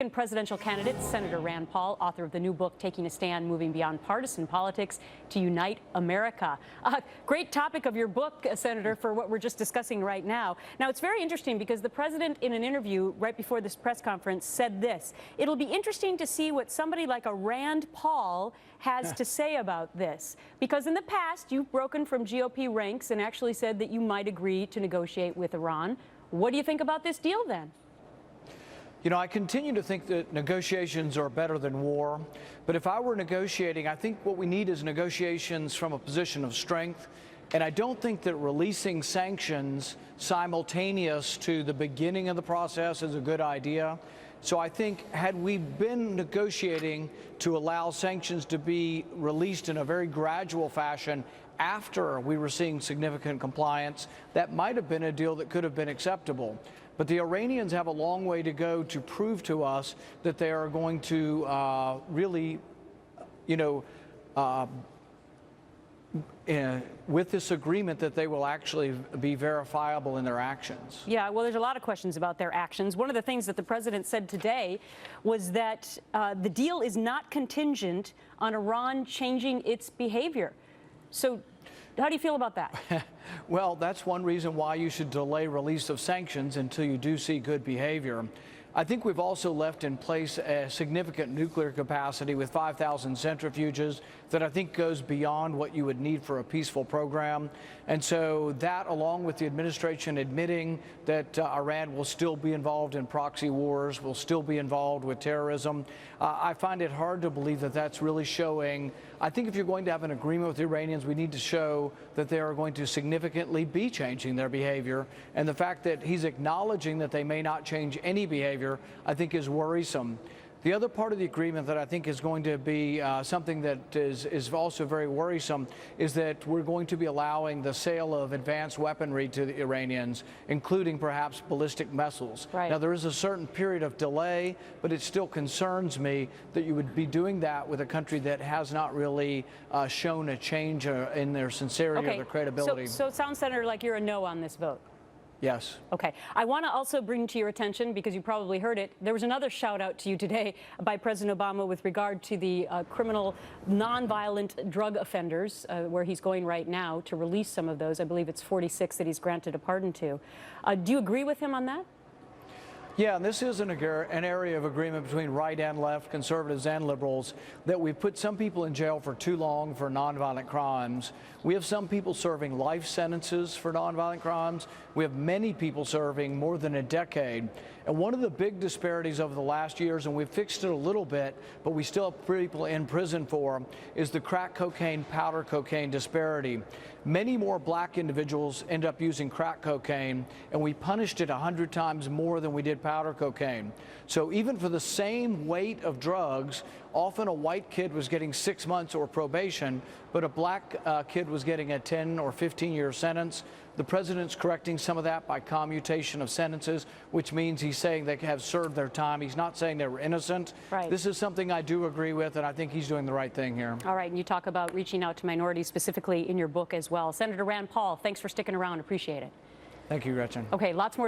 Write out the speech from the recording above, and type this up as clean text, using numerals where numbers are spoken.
Republican presidential candidate, Senator Rand Paul, author of the new book, Taking a Stand, Moving Beyond Partisan Politics to Unite America. Great topic of your book, Senator, for what we're just discussing right now. Now, it's very interesting because the president, in an interview right before this press conference, said this: it'll be interesting to see what somebody like a Rand Paul has to say about this. Because in the past, you've broken from GOP ranks and actually said that you might agree to negotiate with Iran. What do you think about this deal, then? You know, I continue to think that negotiations are better than war. But if I were negotiating, I think what we need is negotiations from a position of strength. And I don't think that releasing sanctions simultaneous to the beginning of the process is a good idea. So I think had we been negotiating to allow sanctions to be released in a very gradual fashion after we were seeing significant compliance, that might have been a deal that could have been acceptable. But the Iranians have a long way to go to prove to us that they are going to really, with this agreement, that they will actually be verifiable in their actions. Yeah, well, there's a lot of questions about their actions. One of the things that the president said today was that the deal is not contingent on Iran changing its behavior. So how do you feel about that? Well, that's one reason why you should delay release of sanctions until you do see good behavior. I think we've also left in place a significant nuclear capacity with 5,000 centrifuges that I think goes beyond what you would need for a peaceful program. And so that, along with the administration admitting that Iran will still be involved in proxy wars, will still be involved with terrorism, I find it hard to believe that that's really showing. I think if you're going to have an agreement with the Iranians, we need to show that they are going to significantly be changing their behavior. And the fact that he's acknowledging that they may not change any behavior, I think, is worrisome. The other part of the agreement that I think is going to be something that is also very worrisome is that we're going to be allowing the sale of advanced weaponry to the Iranians, including perhaps ballistic missiles. Right. Now, there is a certain period of delay, but it still concerns me that you would be doing that with a country that has not really shown a change in their sincerity or their credibility. So it sounds, Senator, like you're a no on this vote. Yes. Okay. I want to also bring to your attention, because you probably heard it, there was another shout out to you today by President Obama with regard to the criminal nonviolent drug offenders, where he's going right now to release some of those. I believe it's 46 that he's granted a pardon to. Do you agree with him on that? Yeah, and this is an area of agreement between right and left, conservatives and liberals, that we've put some people in jail for too long for nonviolent crimes. We have some people serving life sentences for nonviolent crimes. We have many people serving more than a decade. And one of the big disparities over the last years, and we've fixed it a little bit, but we still have people in prison for, is the crack cocaine, powder cocaine disparity. Many more black individuals end up using crack cocaine, and we punished it 100 times more than we did powder cocaine. So even for the same weight of drugs, often a white kid was getting 6 months or probation, but a black kid was getting a 10 or 15-year sentence. The president's correcting some of that by commutation of sentences, which means he's saying they have served their time. He's not saying they were innocent. Right. This is something I do agree with, and I think he's doing the right thing here. All right, and you talk about reaching out to minorities specifically in your book as well. Senator Rand Paul, thanks for sticking around. Appreciate it. Thank you, Gretchen. Okay, lots more